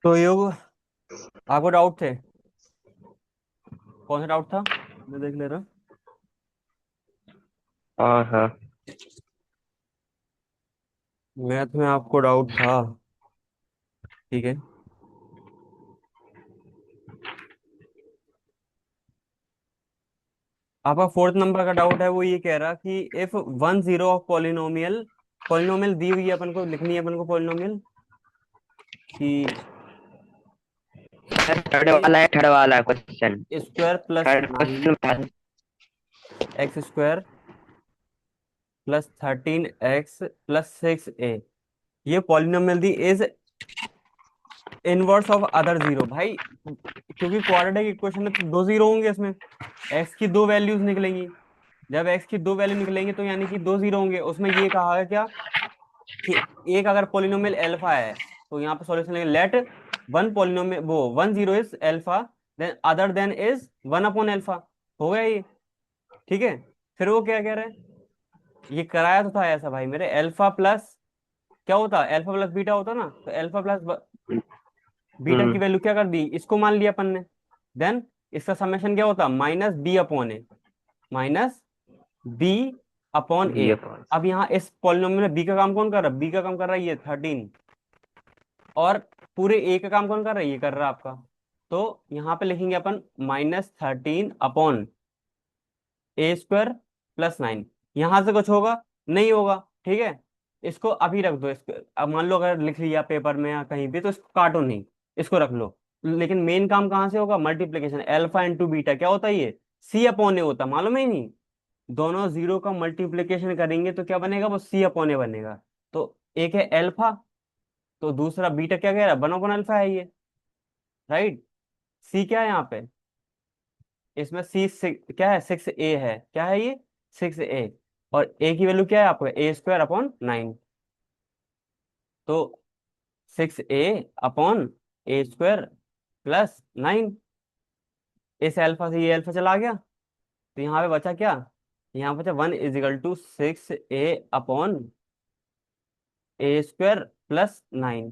तो योग, आपको डाउट थे? कौन सा डाउट था? मैं देख ले रहा। हाँ हाँ। मैथ में आपको डाउट था? ठीक है। आपका फोर्थ नंबर का डाउट है, वो ये कह रहा कि if one zero of polynomial, polynomial दी हुई है अपन को, लिखनी है अपन को पॉलिनोमियल कि सर थर्ड ए वाला है, थर्ड वाला question. Square plus third nine question. X square plus 13x plus 6a, ये polynomial the is inverse of other zero. भाई क्योंकि क्वाड्रेटिक इक्वेशन है तो दो जीरो होंगे इसमें, एक्स की दो वैल्यूज निकलेंगी। जब एक्स की दो वैल्यू निकलेंगे तो यानी कि दो जीरो होंगे। उसमें ये कहा है क्या कि एक अगर पोलिनोमियल एल्फा है तो यहाँ पे सॉल्यूशन लेंगे, लेट वन पोलिनोमियल वो one zero is alpha, then other then is one upon alpha. हो गया ये? ठीक है। फिर वो क्या कह रहे हैं, ये कराया तो था ऐसा भाई मेरे, एल्फा प्लस क्या होता, अल्फा प्लस बीटा होता ना, तो अल्फा प्लस बीटा की हम्म। वैल्यू क्या कर दी, इसको मान लिया अपन ने। देन इसका समेशन क्या होता, minus B upon A, minus B upon A. B upon. अब यहाँ इस पॉलिनोमियल में बी का काम कौन कर रहा है, बी का काम कर रहा है ये 13, और पूरे ए का काम कौन कर रहा है, ये कर रहा है आपका। तो यहाँ पे लिखेंगे अपन -13 अपॉन ए स्क्वायर प्लस 9। यहां से कुछ होगा? नहीं होगा। ठीक है। इसको अभी रख दो, इसको अब मान लो अगर लिख लिया पेपर में या कहीं भी तो इसको काटो नहीं, इसको रख लो। लेकिन मेन काम कहाँ से होगा, मल्टीप्लीकेशन, एल्फा इंटू बीटा क्या होता है ये, सी अपॉन ए होता है, मालूम है ही नहीं। दोनों जीरो का मल्टीप्लीकेशन करेंगे तो क्या बनेगा, वो सी अपॉन ए बनेगा। तो एक है एल्फा, तो दूसरा बीटा क्या कह रहा है, वन अपॉन अल्फा है ये। राइट। सी क्या है यहाँ पे, इसमें सी क्या है, 6a है, क्या है ये, 6a। और ए की वैल्यू क्या है आपका, ए स्क्वायर अपॉन 9। तो 6a अपॉन ए स्क्वायर प्लस 9, इस अल्फा से ये अल्फा चला गया, तो यहाँ पे बचा क्या, यहाँ बचा 1 = 6a अपॉन ए स्क्वायर प्लस 9।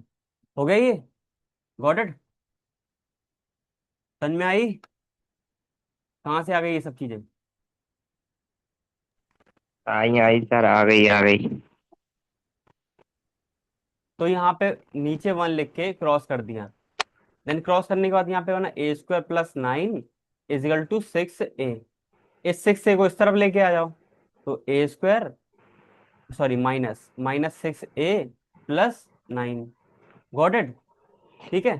हो गया ये? Got it? समझ में आई? कहाँ से आ गई ये सब चीजें? आई आई सर, आ गई आ गई। तो यहाँ पे नीचे वन लिख के क्रॉस कर दिया। देन क्रॉस करने के बाद यहाँ पे बना ए स्क्वायर प्लस 9 = 6a। इस 6a को इस तरफ लेके आ जाओ, तो A square, sorry minus minus 6a plus 9। Got it? ठीक है।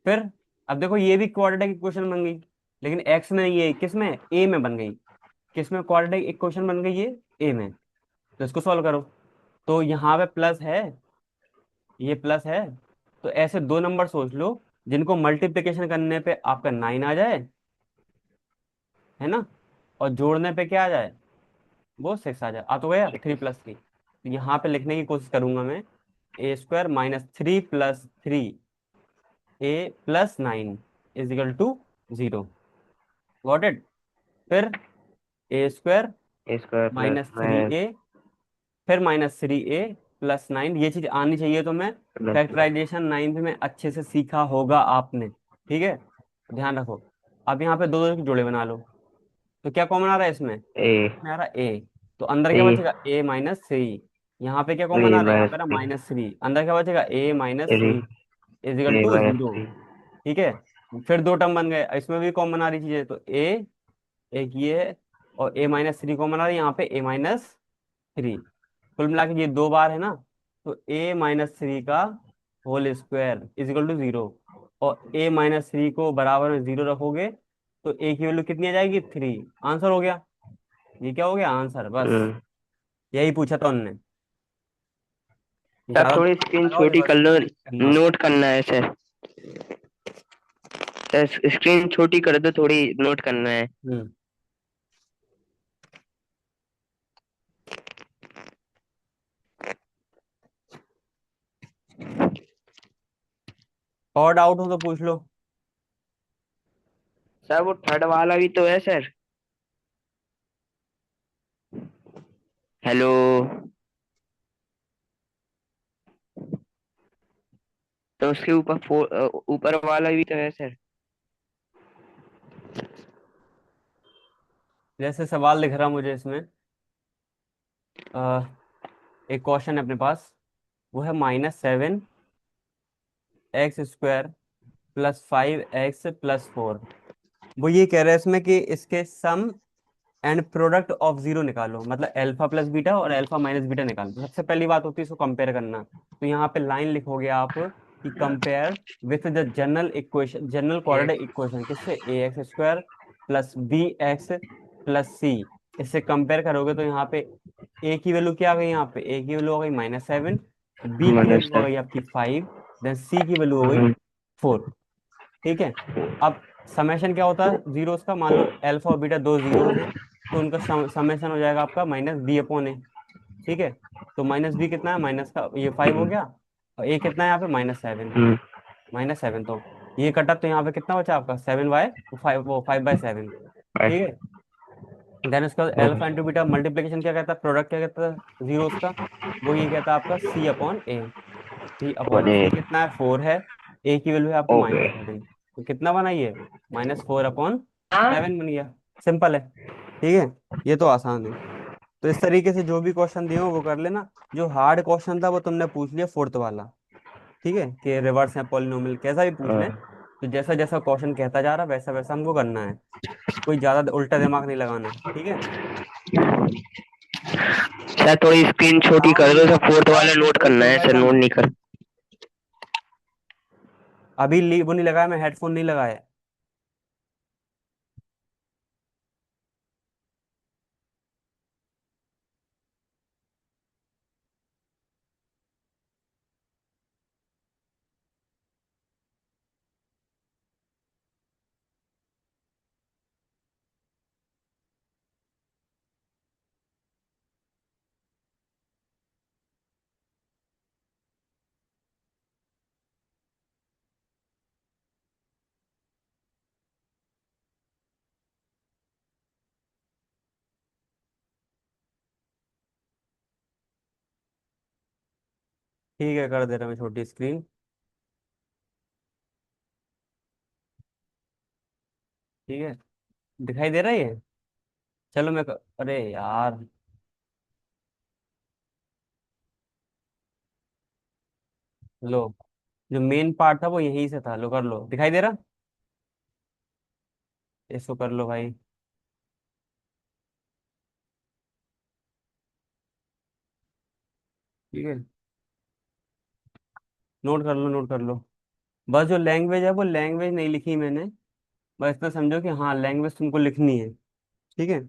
फिर अब देखो ये भी क्वाड्रेटिक इक्वेशन बन गई, लेकिन एक्स में नहीं है, किस में, ए में बन गई। किस में क्वाड्रेटिक इक्वेशन बन गई ये, ए में। तो इसको सॉल्व करो, तो यहाँ पे प्लस है, ये प्लस है। तो ऐसे दो नंबर सोच लो जिनको मल्टीप्लिकेशन करने पे आपका 9 आ जाए, है ना, और जोड़ने पे क्या आ जाए, वो 6 आ जाए। आ तो गया 3 + 3। तो यहाँ पे लिखने की कोशिश करूंगा मैं, a² - 3 + 3a + 9 = 0। Got it? फिर a² square plus minus three में ए फिर -3a + 9, ये चीज आनी चाहिए तुम्हें। प्लस फैक्टराइजेशन 9th में अच्छे से सीखा होगा आपने। ठीक है, ध्यान रखो। अब यहाँ पे दो दो के जोड़े बना लो, तो क्या कॉमन आ रहा है इसमें, ए इसमें आ रहा है ए, तो अंदर क्या थ्री बचेगा, a - 3। यहाँ पे क्या कॉमन थ्री आ रहा है, यहाँ माइनस पे ना थ्री -3, अंदर क्या बचेगा, a - 3 three is equal three two minus 0। Three ठीक है। फिर दो टर्म बन गए, इसमें भी कॉमन आ रही चीजें, तो a, एक ये है, और a - 3 कॉमन आ रही है, यहाँ पे a - 3। कुल मिला के ये दो बार है ना, तो a - 3 का होल स्क्वायर इजिकल टू 0। और a - 3 को बराबर में 0 रखोगे तो a की वैल्यू कितनी आ जाएगी, 3। आंसर हो गया। ये क्या हो गया, आंसर, बस। हम्म। यही पूछा था उनने। सर ज्यादा थोड़ी दिमाग स्क्रीन लगाओगे छोटी बस कर लो। करना। नोट करना है सर। सर स्क्रीन छोटी कर दो, थोड़ी नोट करना है। हम्म। और डाउट हो तो पूछ लो। सर वो थर्ड वाला भी तो है सर। हेलो। तो उसके ऊपर ऊपर वाला भी तो है सर। जैसे सवाल दिख रहा मुझे इसमें, अ, एक क्वेश्चन है अपने पास, वो है -7 x² +5 x +4। वो ये कह रहा है इसमें कि इसके सम एंड प्रोडक्ट ऑफ जीरो निकालो, मतलब अल्फा प्लस बीटा और अल्फा माइनस बीटा निकालो। तो सबसे पहली बात होती है इसको कंपेयर करना। तो यहाँ पे लाइन लिखोगे आप कि compare with the general equation, general quadratic equation, किससे, ax² +bx +c। इससे कंपेयर करोगे तो यहाँ पे ए की वैल्यू क्या आ गई, यहाँ पे ए की वैल्यू हो गई -7, बी की वैल्यू हो मदरसा। गई आपकी 5, देन सी की वैल्यू हो गई हम्म। 4। ठीक है। अब समेशन क्या होता है जीरोस का, मान लो अल्फा और बीटा दो जीरोस हैं, तो उनका समेशन हो जाएगा आपका -b/a। ठीक है। तो -b कितना है, माइनस का ये 5 हो हम्म। गया, और a कितना है यहाँ पे -7। हम्म। -7 तो ये कटा, तो यहाँ पे कितना बचा आपका 7/5, वो 5/7। ठीक है। देन उसके बाद अल्फा इंटू बीटा मल्टीप्लीकेशन क्या कहता है, प्रोडक्ट क्या कहता है जीरोस का, वो ये कहता है आपका c/a। सी कितना है, 4 है, ए की वैल्यू है आपकी ओके। -7, तो कितना बना ये, हाँ। -4/7 बन गया। सिंपल है। ठीक है। ये तो आसान है। तो इस तरीके से जो भी क्वेश्चन दिए हो वो कर लेना। जो हार्ड क्वेश्चन था वो तुमने पूछ लिया फोर्थ वाला। ठीक है, कि रिवर्स या पॉलिनोमियल कैसा भी पूछ लें, तो जैसा जैसा क्वेश्चन कहता जा रहा वैसा वैसा हमको करना है। कोई ज्यादा उल्टा दिमाग नहीं लगाना। ठीक है। सर थोड़ी स्क्रीन छोटी कर दो सर, फोर्थ वाला नोट करना है सर, नोट नहीं कर। अभी वो नहीं लगाया, मैं हेडफोन नहीं लगाया। ठीक है, कर दे रहा मैं छोटी स्क्रीन। ठीक है, दिखाई दे रहा है ये। चलो अरे यार, लो, जो मेन पार्ट था वो यहीं से था, लो कर लो, दिखाई दे रहा। इसको कर लो भाई। ठीक है, नोट कर लो, नोट कर लो। बस जो लैंग्वेज है वो लैंग्वेज नहीं लिखी मैंने, बस इतना समझो कि हाँ लैंग्वेज तुमको लिखनी है। ठीक है।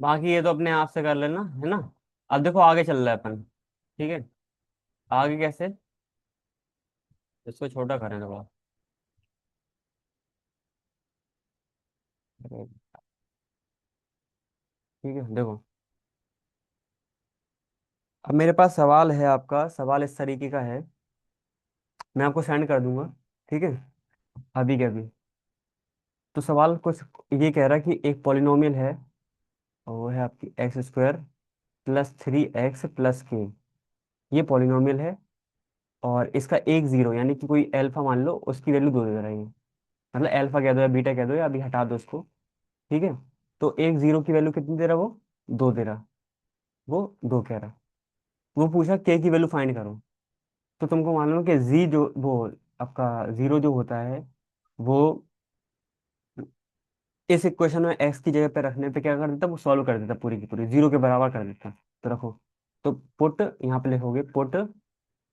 बाकी ये तो अपने आप से कर लेना, है ना। अब देखो आगे चल रहा है अपन। ठीक है। आगे कैसे, इसको छोटा करें थोड़ा। ठीक है देखो, अब मेरे पास सवाल है, आपका सवाल इस तरीके का है, मैं आपको सेंड कर दूंगा। ठीक है, अभी के अभी। तो सवाल कुछ ये कह रहा है कि एक पॉलिनोमियल है, और वो है आपकी x square plus 3x plus के। ये पॉलिनोमियल है, और इसका एक जीरो यानी कि कोई अल्फा मान लो, उसकी वैल्यू दो दे रहा है ये। मतलब अल्फा कह दो या बीटा कह दो, या अभी हटा दो उसको। ठीक है। तो एक जीरो की वैल्यू कितनी दे रहा, वो दो दे रहा। वो दो कह रहा। वो पूछा के की वैल्यू फाइंड करो। तो तुमको मालूम है कि जी जो वो आपका जीरो जो होता है, वो इस इक्वेशन में एक्स की जगह पे रखने पे क्या कर देता, वो सॉल्व कर देता, पूरी की पूरी जीरो के बराबर कर देता। तो रखो, तो पुट यहाँ पे लिखोगे, put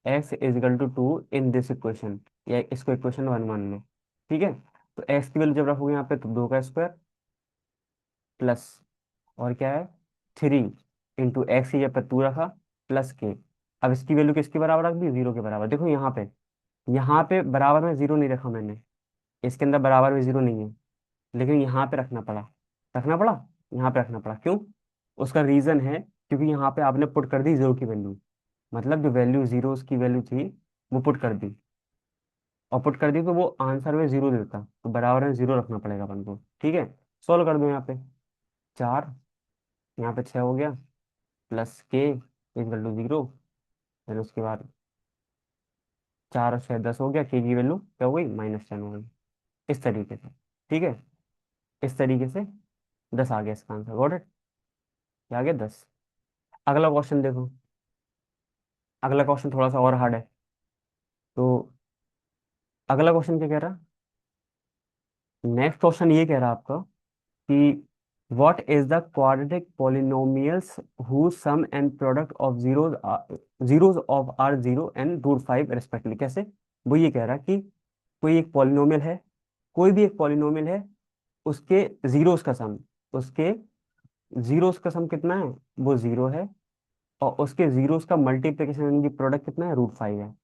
x is equal to two in this equation, या इसको इक्वेशन वन मान लो। ठीक है। तो एक्स की वैल्यू जब रखोगे यहाँ पे, तो दो का स्क्वायर प्लस, और क्या है, थ्री इंटू एक्स की जगह पे टू रखा, प्लस के। अब इसकी वैल्यू किसके बराबर रख दी, जीरो के बराबर। देखो यहाँ पे बराबर में जीरो नहीं रखा मैंने, इसके अंदर बराबर में जीरो नहीं है, लेकिन यहाँ पे रखना पड़ा। रखना पड़ा, यहाँ पे रखना पड़ा, क्यों? उसका रीजन है क्योंकि यहाँ पे आपने पुट कर दी जीरो की वैल्यू। मतलब जो वैल्यू जीरो की वैल्यू थी, वो पुट कर दी। और पुट कर दी तो वो आंसर में जीरो देता, तो बराबर में जीरो रखना पड़ेगा अपन को। ठीक है। सोल्व कर दो यहाँ पे, चार, यहाँ पे छः हो गया, प्लस के इक्वल टू जीरो। फिर उसके बाद चार और छः 10 हो गया, के की वैल्यू क्या हो गई, -10 हो गई। इस तरीके से। ठीक है। इस तरीके से 10 आ गया इसका आंसर। Got it. आ गया 10। अगला क्वेश्चन देखो। अगला क्वेश्चन थोड़ा सा और हार्ड है। तो अगला क्वेश्चन क्या कह रहा, नेक्स्ट क्वेश्चन ये कह रहा आपका कि what is the quadratic polynomials whose sum and product of zeros of are zero and root five respectively. कैसे? वो ये कह रहा कि कोई एक पॉलिनोमियल है, कोई भी एक पॉलिनोमियल है, उसके जीरोस का सम, उसके जीरोस का सम कितना है, वो जीरो है, और उसके जीरोस का मल्टीप्लिकेशन यानी कि प्रोडक्ट कितना है, रूट फाइव है।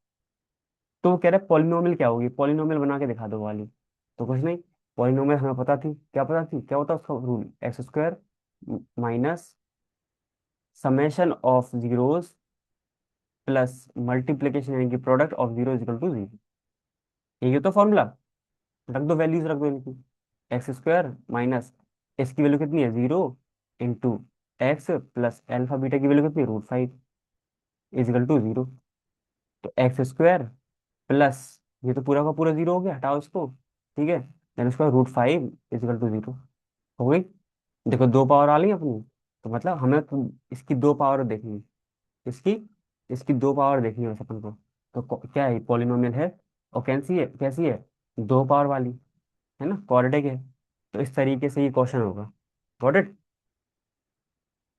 तो वो कह रहा है पॉलिनोमियल क्या होगी, पॉलिनोमियल बना के दिखा दो वाली। तो कुछ नहीं, पॉलिनोमियल हमें पता थी, क्या पता थी, क्या होता है उसका rule, x square minus summation of zeros plus multiplication यानी कि product of zero is equal to zero. यही तो फॉर्मूला। रख दो, वैल्यूज रख दो इनकी। एक्स स्क्वायर माइनस, इसकी वैल्यू कितनी है, zero, into x plus alpha beta की वैल्यू कितनी है, root five is equal to zero. तो एक्स स्क्वायर प्लस, ये तो पूरा का पूरा जीरो हो गया, हटाओ इसको। ठीक है। देन उसका root five is equal to zero हो गई। देखो दो पावर आ गई अपनी। तो मतलब हमें तो इसकी दो पावर देखनी, इसकी इसकी दो पावर देखनी है बस अपन को। तो क्या है, पॉलिनोमियल है, और कैसी है, दो पावर वाली, है ना, क्वाड्रेटिक है। तो इस तरीके से ये क्वेश्चन होगा। Got it.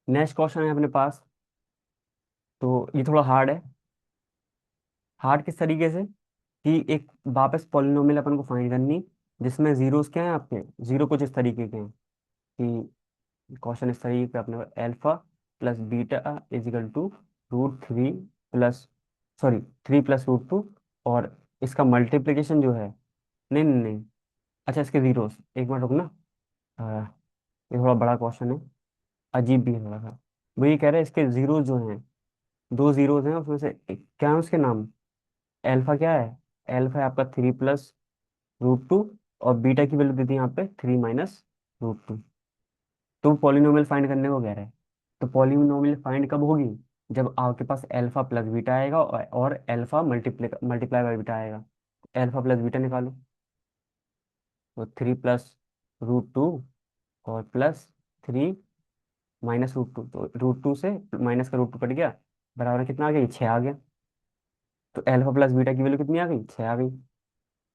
नेक्स्ट क्वेश्चन है अपने पास। तो ये थोड़ा हार्ड है। हार्ड किस तरीके से, कि एक वापस पॉलिनोमियल अपन को फाइंड करनी, जिसमें जीरोस क्या हैं आपके, जीरो कुछ इस तरीके के हैं कि क्वेश्चन इस तरीके का अपने alpha plus beta is equal to root three plus, sorry, three plus root two, और इसका मल्टीप्लिकेशन जो है, नहीं नहीं नहीं, अच्छा इसके जीरोस, एक मिनट रुकना। अ, ये थोड़ा बड़ा क्वेश्चन है, अजीब भी है थोड़ा सा। वो ये कह रहे हैं इसके जीरोस जो हैं, दो जीरोस हैं, उसमें से क्या है उसके नाम, एल्फा क्या है, एल्फा है आपका थ्री प्लस रूट टू, और बीटा की वैल्यू दी थी यहाँ पे थ्री माइनस रूट टू। तो पॉलिनोमियल फाइंड करने को कह रहे हैं। तो पॉलिनोमियल फाइंड कब होगी, जब आपके पास अल्फा प्लस बीटा आएगा, और alpha multiply multiply by beta आएगा। अल्फा प्लस बीटा निकालो, तो थ्री प्लस रूट टू, और plus three minus root two, तो रूट टू से माइनस का रूट टू कट गया, बराबर में कितना आ गया, छः आ गया। तो अल्फा प्लस बीटा की वैल्यू कितनी आ गई, छः आ गई।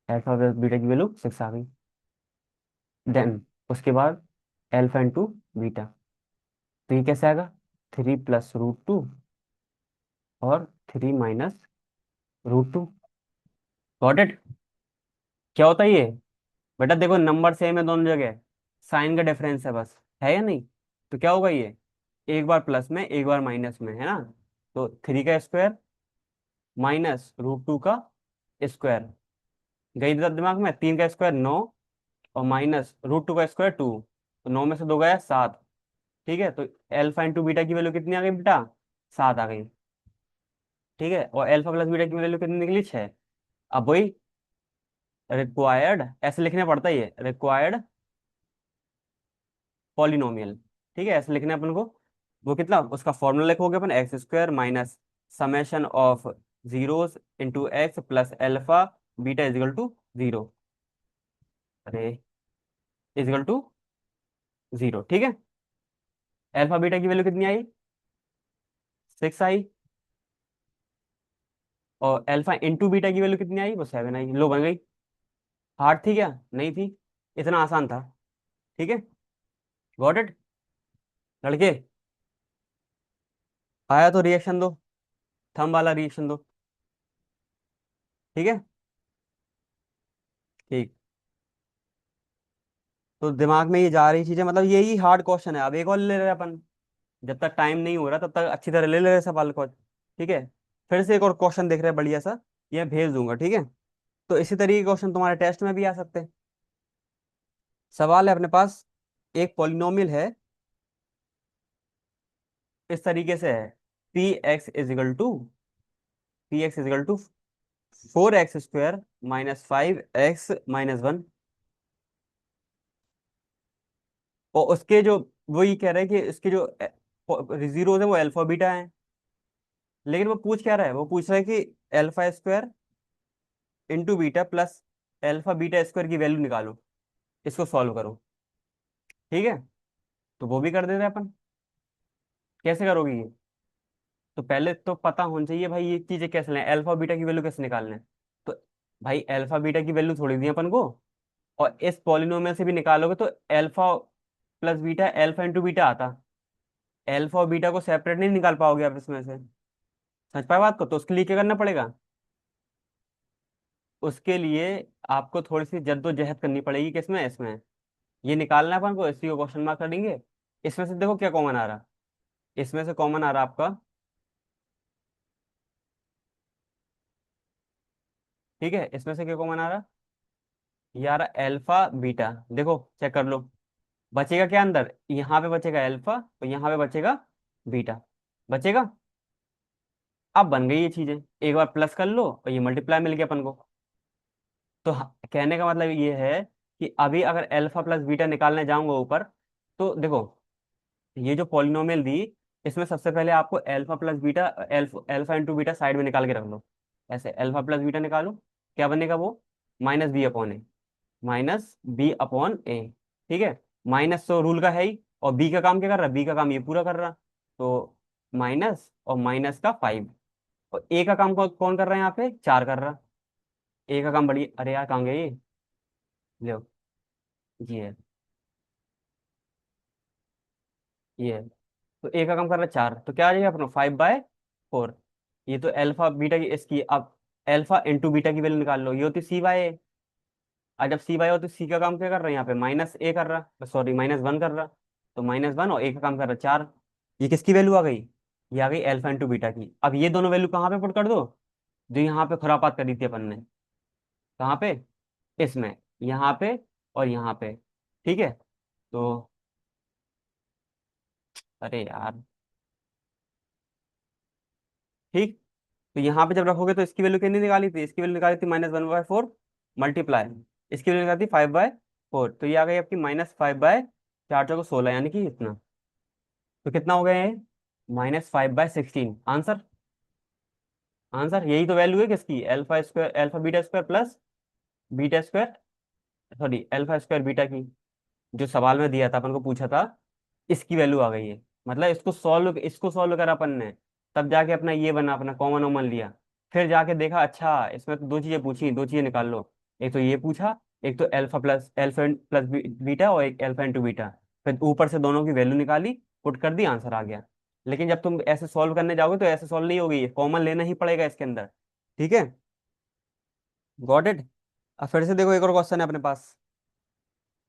अल्फा प्लस बीटा की वैल्यू सिक्स आ गई। देन उसके बाद अल्फा इंटू बीटा, तो ये कैसे आएगा, थ्री प्लस रूट टू, और three minus root two. Got it. क्या होता है ये, बेटा देखो नंबर सेम है दोनों जगह, साइन का डिफरेंस है बस, है या नहीं। तो क्या होगा ये, एक बार प्लस में एक बार माइनस में, है ना। तो 3 का स्क्वायर माइनस √2 का स्क्वायर, गई दिमाग में, 3 का स्क्वायर 9, और माइनस √2 का स्क्वायर 2, तो 9 में से 2 गया 7। ठीक है, तो एल्फा इंटू बीटा की वैल्यू कितनी आ गई बेटा, 7 आ गई। ठीक है, और एल्फा प्लस बीटा की वैल्यू कितनी निकली, 6। अब वही रिक्वायर्ड, ऐसे लिखना पड़ता ही है, रिक्वायर्ड पॉलिनोमियल। ठीक है, ऐसे लिखना है अपन को। वो कितना, उसका फॉर्मूला लिखोगे अपन, X square minus summation of zeros into x plus alpha beta is equal to 0। अरे, इजिकल टू 0। ठीक है, एल्फा बीटा की वैल्यू कितनी आई, 6 आई, और एल्फा इंटू बीटा की वैल्यू कितनी आई, वो 7 आई। लो, बन गई। हार्ड थी क्या, नहीं थी, इतना आसान था। ठीक है, गॉट इट लड़के। आया तो रिएक्शन दो, थंब वाला रिएक्शन दो। ठीक है, ठीक। तो दिमाग में ये जा रही चीजें, मतलब यही हार्ड क्वेश्चन है। अब एक और ले रहे हैं अपन, जब तक टाइम नहीं हो रहा तब तक अच्छी तरह ले ले रहे सवाल को। ठीक है, फिर से एक और क्वेश्चन देख रहे हैं बढ़िया सा, ये भेज दूंगा। ठीक है, तो इसी तरीके के क्वेश्चन तुम्हारे टेस्ट में भी आ सकते हैं। सवाल है अपने पास, एक पॉलिनोमियल है, इस तरीके से है, P x is equal to 4x² minus 5x-1। और उसके जो, वो ये कह रहे हैं कि इसके जो जीरोज है वो अल्फा बीटा है। लेकिन वो पूछ क्या रहा है, वो पूछ रहा है कि alpha square into beta plus alpha beta square की वैल्यू निकालो, इसको सॉल्व करो। ठीक है, तो वो भी कर देते हैं अपन। कैसे करोगे ये, तो पहले तो पता होना चाहिए भाई ये चीजें कैसे लें, अल्फा बीटा की वैल्यू कैसे निकालना है। तो भाई अल्फा बीटा की वैल्यू थोड़ी दी है अपन को, और इस पॉलिनोमियल से भी निकालोगे तो alpha plus beta alpha into beta आता। अल्फा और बीटा को सेपरेट नहीं निकाल पाओगे आप इसमें से। समझ पाए बात को, तो उसके लिए क्या करना पड़ेगा, उसके लिए आपको थोड़ी सी जद्दोजहद करनी पड़ेगी, किसमें, इसमें। ये निकालना है अपन को, इसी को क्वेश्चन मार्क करेंगे। इसमें से देखो क्या कॉमन आ रहा, इसमें से कॉमन आ रहा आपका। ठीक है, इसमें से क्या कॉमन आ रहा, ये आ रहा अल्फा बीटा। देखो चेक कर लो, बचेगा क्या अंदर, यहाँ पे बचेगा अल्फा और यहाँ पे बचेगा बीटा, बचेगा। अब बन गई ये चीजें, एक बार प्लस कर लो और ये मल्टीप्लाई मिल गया अपन को। तो कहने का मतलब ये है कि अभी अगर अल्फा प्लस बीटा निकालने जाऊंगा ऊपर, तो देखो ये जो पॉलिनोमियल दी, इसमें सबसे पहले आपको alpha plus beta, alpha into beta side में निकाल के रख लो। ऐसे अल्फा प्लस बीटा निकालो, क्या बनेगा वो, -b/a, -b/a। ठीक है, माइनस तो रूल का है ही, और बी का काम क्या कर रहा है, बी का काम ये पूरा कर रहा। तो माइनस और माइनस का 5, और ए का काम कौन कर रहा है यहाँ पे, 4 कर रहा। ए का काम बढ़िया, अरे यार कहाँ गए ये, लो, ये है, ये है। तो ए का काम कर रहा है 4, तो क्या आ जाएगा अपना 5/4। ये तो अल्फा बीटा की इसकी, अब अल्फा इंटू बीटा की वैल्यू निकाल लो, ये होती c/a। और जब c/a हो तो c का काम क्या कर रहा है यहाँ पे, -a कर रहा, सॉरी -1 कर रहा। तो -1 और a का काम कर रहा 4। ये किसकी वैल्यू आ गई, ये आ गई अल्फा इंटू बीटा की। अब ये दोनों वैल्यू कहाँ पे पुट कर दो, जो यहाँ पे खुरापात करी थी अपन ने, कहाँ पे, इसमें, यहाँ पे और यहाँ पे। ठीक है, तो अरे यार, ठीक। तो यहाँ पे जब रखोगे तो इसकी वैल्यू कितनी निकाली थी, इसकी वैल्यू निकाली थी -1/4 मल्टीप्लाई, इसकी वैल्यू निकाली थी 5/4, तो ये आ गई आपकी -5/4 × 16, यानी कि इतना। तो कितना हो गया ये, -5/16। आंसर, आंसर यही तो वैल्यू है किसकी, alpha square, alpha beta square plus beta square, sorry alpha square beta की, जो सवाल में दिया था अपन को, पूछा था, इसकी वैल्यू आ गई है। मतलब इसको सॉल्व करा अपन ने, तब जाके अपना ये बना, अपना कॉमन ओमन लिया। फिर जाके देखा, अच्छा इसमें तो दो चीजें पूछी, दो चीजें निकाल लो। एक तो ये पूछा, एक तो अल्फा प्लस बीटा, और एक अल्फा इंटू बीटा। फिर ऊपर से दोनों की वैल्यू निकाली, पुट कर दी, आंसर आ गया। लेकिन जब तुम ऐसे सॉल्व करने जाओगे तो ऐसे सॉल्व नहीं होगी, कॉमन लेना ही पड़ेगा इसके अंदर। ठीक है, गॉट इट। अब फिर से देखो एक और क्वेश्चन है अपने पास,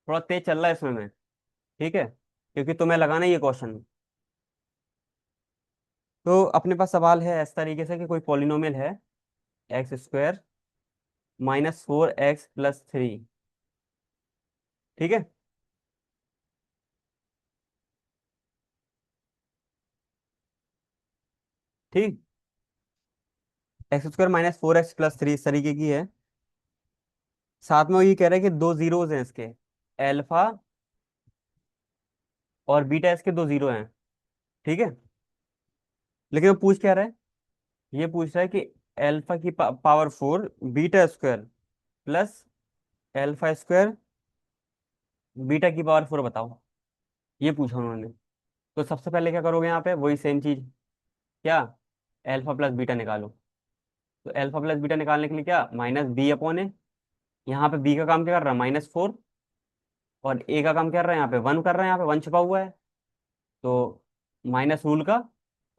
थोड़ा तेज चल रहा है इसमें मैं। ठीक है, क्योंकि तुम्हें लगाना है ये क्वेश्चन। तो अपने पास सवाल है इस तरीके से कि कोई पॉलिनोमियल है x² -4x+3। ठीक है। ठीक। x² -4x+3 इस तरीके की है। साथ में वो ये कह रहा है कि दो जीरोज हैं इसके, अल्फा और बीटा, इसके दो जीरो हैं। ठीक है। लेकिन वो पूछ क्या रहा है, ये पूछ रहा है कि अल्फा की पावर 4 बीटा स्क्वायर प्लस अल्फा² बीटा की पावर 4 बताओ। ये पूछा उन्होंने। तो सबसे पहले क्या करोगे यहाँ पे, वही सेम चीज। क्या? अल्फा प्लस बीटा निकालो। तो अल्फा प्लस बीटा निकालने के लिए क्या, -b/a। यहाँ पे b का काम क्या कर रहा है, -4। और a का काम क्या कर रहा है, यहाँ पे 1 कर रहा है, यहाँ पे 1 छुपा हुआ है। तो माइनस रूल का,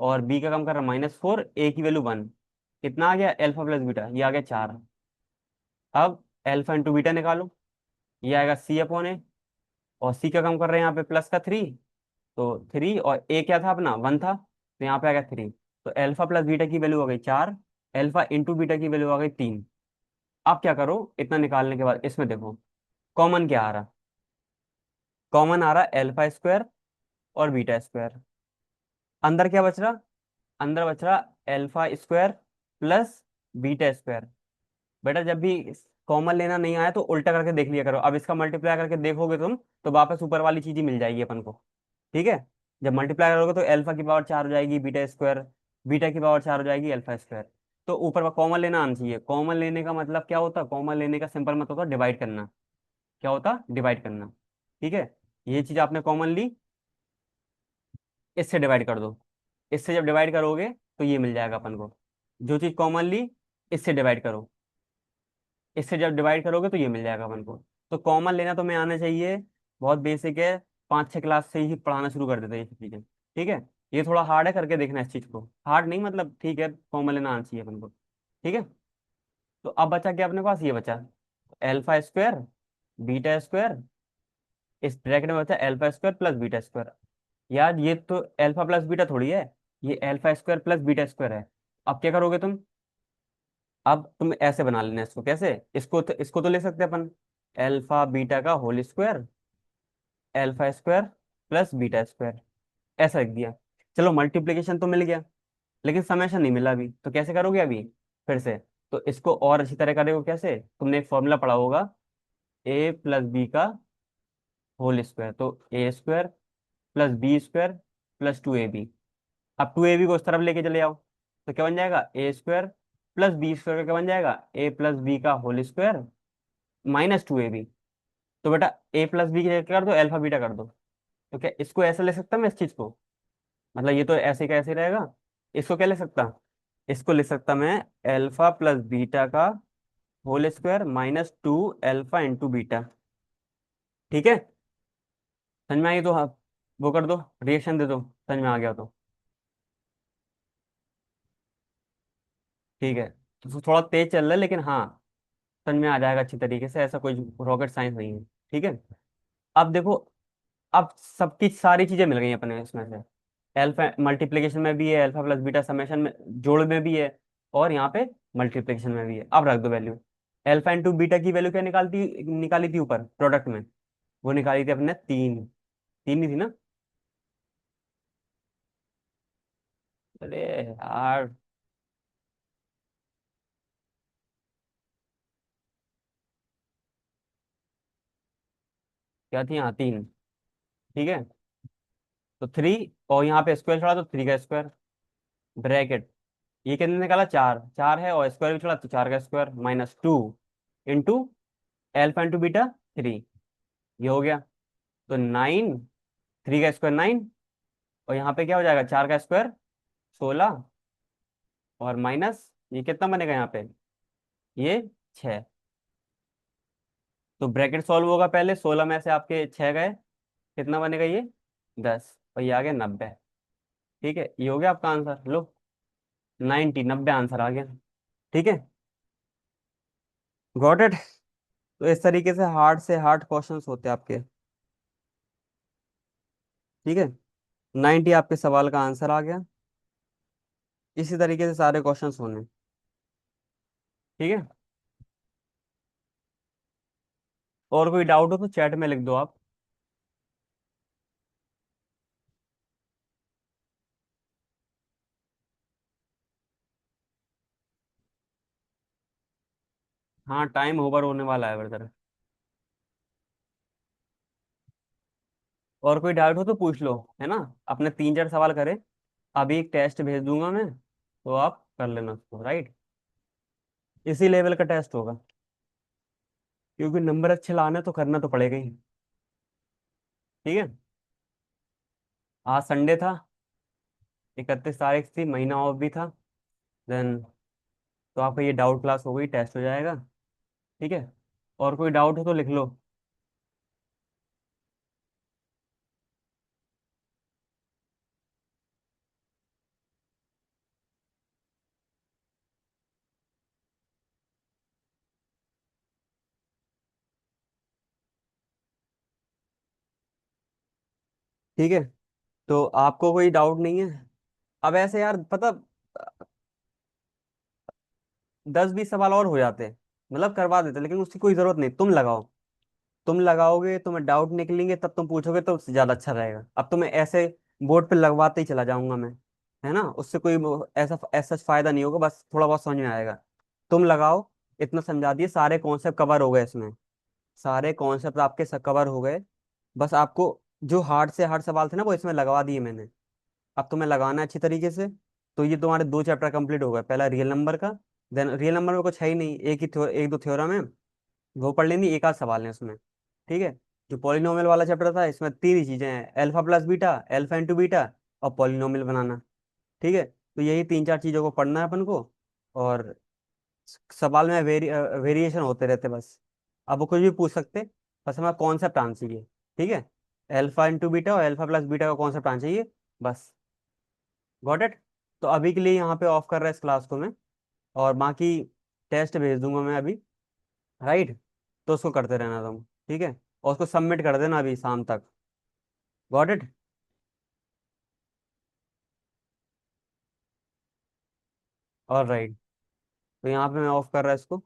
और b का काम कर रहा है -4, a की वैल्यू 1। कितना आ गया अल्फा प्लस बीटा, ये आ गया 4। अब अल्फा इंटू बीटा निकालो। ये आएगा c/a। और c का काम कर रहे हैं यहाँ पे प्लस का 3। तो 3, और a क्या था अपना, 1 था, तो यहाँ पे आ गया 3। तो अल्फा प्लस बीटा की वैल्यू हो गई 4, अल्फा इंटू बीटा की वैल्यू आ गई 3। अब क्या करो, इतना निकालने के बाद इसमें देखो कॉमन क्या आ रहा। कॉमन आ रहा अल्फा² और बीटा²। अंदर क्या बच रहा, अंदर बच रहा अल्फा² प्लस बीटा²। बेटा जब भी कॉमन लेना नहीं आया तो उल्टा करके देख लिया करो। अब इसका मल्टीप्लाई करके देखोगे तुम, तो वापस ऊपर वाली चीज ही मिल जाएगी अपन को। ठीक है। जब मल्टीप्लाई करोगे तो अल्फा की पावर 4 हो जाएगी बीटा², बीटा की पावर 4 हो जाएगी अल्फा²। तो ऊपर कॉमन लेना आना चाहिए। कॉमन लेने का मतलब क्या होता, कॉमन लेने का सिंपल मतलब होता डिवाइड करना। क्या होता, डिवाइड करना। ठीक है। ये चीज आपने कॉमन ली, इससे डिवाइड कर दो। इससे जब डिवाइड करोगे तो ये मिल जाएगा अपन को। जो चीज कॉमन ली, इससे डिवाइड करो। इससे जब डिवाइड करोगे तो ये मिल जाएगा अपन को। तो कॉमन लेना तुम्हें आना चाहिए। बहुत बेसिक है। 5-6 क्लास से ही पढ़ाना शुरू कर देते हैं ये सब चीजें। ठीक है। ये थोड़ा हार्ड है, करके देखना इस चीज को। हार्ड नहीं मतलब, ठीक है, कॉमन लेना आना चाहिए अपन को। ठीक है। तो अब बचा क्या अपने पास, ये बचा अल्फा² बीटा²। इस ब्रैकेट में बचा अल्फा² प्लस बीटा²। यार ये तो अल्फा प्लस बीटा थोड़ी है, ये अल्फा² प्लस बीटा² है। अब क्या करोगे तुम, अब तुम ऐसे बना लेना इसको। कैसे, इसको तो ले सकते हैं अपन, अल्फा बीटा का होल स्क्वायर, अल्फा² प्लस बीटा²। ऐसा लिख दिया। चलो मल्टीप्लीकेशन तो मिल गया, लेकिन समेशन नहीं मिला अभी। तो कैसे करोगे अभी, फिर से। तो इसको और अच्छी तरह करोगे कैसे, तुमने एक फॉर्मूला पढ़ा होगा, a+b का होल स्क्वायर। तो a² plus b² plus 2ab। अब 2ab को उस तरफ लेके चले जाओ, तो क्या बन जाएगा, a² प्लस b² का क्या बन जाएगा, a+b का होल स्क्वायर -2ab। तो बेटा a प्लस बी कर दो, अल्फा बीटा कर दो। तो क्या इसको ऐसे ले सकता मैं इस चीज को, मतलब ये तो ऐसे का ऐसे रहेगा। इसको क्या ले सकता, इसको ले सकता मैं अल्फा प्लस बीटा का whole square -2 alpha into beta. ठीक है। समझ में आई तो हाँ, वो कर दो, रिएक्शन दे दो, समझ में आ गया तो। ठीक है। तो थोड़ा तेज चल रहा है, लेकिन हाँ समझ में आ जाएगा अच्छी तरीके से। ऐसा कोई रॉकेट साइंस नहीं है। ठीक है। अब देखो, अब सबकी सारी चीजें मिल गई अपने इसमें से। अल्फा मल्टीप्लिकेशन में भी है, अल्फा प्लस बीटा समेशन में जोड़ में भी है, और यहाँ पे मल्टीप्लिकेशन में भी है। अब रख दो वैल्यू। अल्फा इंटू बीटा की वैल्यू क्या निकाली थी ऊपर प्रोडक्ट में, वो निकाली थी अपने 3। 3 ही थी ना। अरे यार, क्या थी यहाँ, 3। ठीक है। तो 3, और यहाँ पे स्क्वायर छोड़ा तो 3 का स्क्वायर, ब्रैकेट। ये कितने निकाला, 4। 4 है और स्क्वायर भी छोड़ा तो 4 का square -2 into alpha into beta 3। ये हो गया। तो 9, 3 का स्क्वायर 9, और यहाँ पे क्या हो जाएगा, 4 का स्क्वायर 16, और माइनस ये कितना बनेगा यहाँ पे, ये 6। तो ब्रैकेट सॉल्व होगा पहले, 16 में से आपके 6 गए, कितना बनेगा ये, 10, और ये आ गया 90। ठीक है, ये हो गया आपका आंसर, लो 90 आंसर आ गया। ठीक है। Got it. तो इस तरीके से हार्ड से हार्ड क्वेश्चंस होते हैं आपके। ठीक है, 90 आपके सवाल का आंसर आ गया। इसी तरीके से सारे क्वेश्चंस होने। ठीक है, और कोई डाउट हो तो चैट में लिख दो आप। हाँ, टाइम ओवर होने वाला है ब्रदर। और कोई डाउट हो तो पूछ लो, है ना। अपने 3 4 सवाल करे, अभी एक टेस्ट भेज दूंगा मैं, तो आप कर लेना उसको, राइट। इसी लेवल का टेस्ट होगा, क्योंकि नंबर अच्छे लाने तो करना तो पड़ेगा ही। ठीक है। आज संडे था, 31 तारीख थी, महीना ऑफ भी था। देन तो आपका ये डाउट क्लास हो गई, टेस्ट हो जाएगा। ठीक है, और कोई डाउट हो तो लिख लो। ठीक है, तो आपको कोई डाउट नहीं है। अब ऐसे यार पता, 10 20 सवाल और हो जाते, मतलब करवा देते, लेकिन उसकी कोई जरूरत नहीं, तुम लगाओ। तुम लगाओगे, तुम्हें डाउट निकलेंगे, तब तुम पूछोगे तो उससे ज्यादा अच्छा रहेगा। अब तुम्हें ऐसे बोर्ड पे लगवाते ही चला जाऊंगा मैं, है ना, उससे कोई ऐसा ऐसा फायदा नहीं होगा, बस थोड़ा बहुत समझ में आएगा। तुम लगाओ, इतना समझा दिए, सारे कॉन्सेप्ट कवर हो गए इसमें। सारे कॉन्सेप्ट आपके कवर हो गए। बस आपको जो हार्ड से हार्ड सवाल थे ना, वो इसमें लगवा दिए मैंने। अब तुम्हें लगाना है अच्छी तरीके से। तो ये तुम्हारे 2 चैप्टर कंप्लीट हो गए, पहला रियल नंबर का। देन रियल नंबर में कुछ है ही नहीं, एक दो थ्योरम है, वो पढ़ लेनी, एक आध सवाल है उसमें। ठीक है। जो पॉलिनोमियल वाला चैप्टर था, इसमें 3 ही चीजें हैं, alpha plus beta, alpha into beta, और पॉलिनोमियल बनाना। ठीक है, तो यही 3 4 चीजों को पढ़ना है अपन को। और सवाल में वेरिएशन होते रहते बस। अब वो कुछ भी पूछ सकते, बस हमारा कॉन्सेप्ट आना चाहिए। ठीक है, अल्फा इंटू बीटा और अल्फा प्लस बीटा का कॉन्सेप्ट आना चाहिए, बस। Got it. तो अभी के लिए यहाँ पे ऑफ कर रहा है इस क्लास को मैं, और बाकी टेस्ट भेज दूंगा मैं अभी, राइट। तो उसको करते रहना तुम, ठीक है, और उसको सबमिट कर देना अभी शाम तक। Got it. और राइट, तो यहाँ पे मैं ऑफ कर रहा है इसको।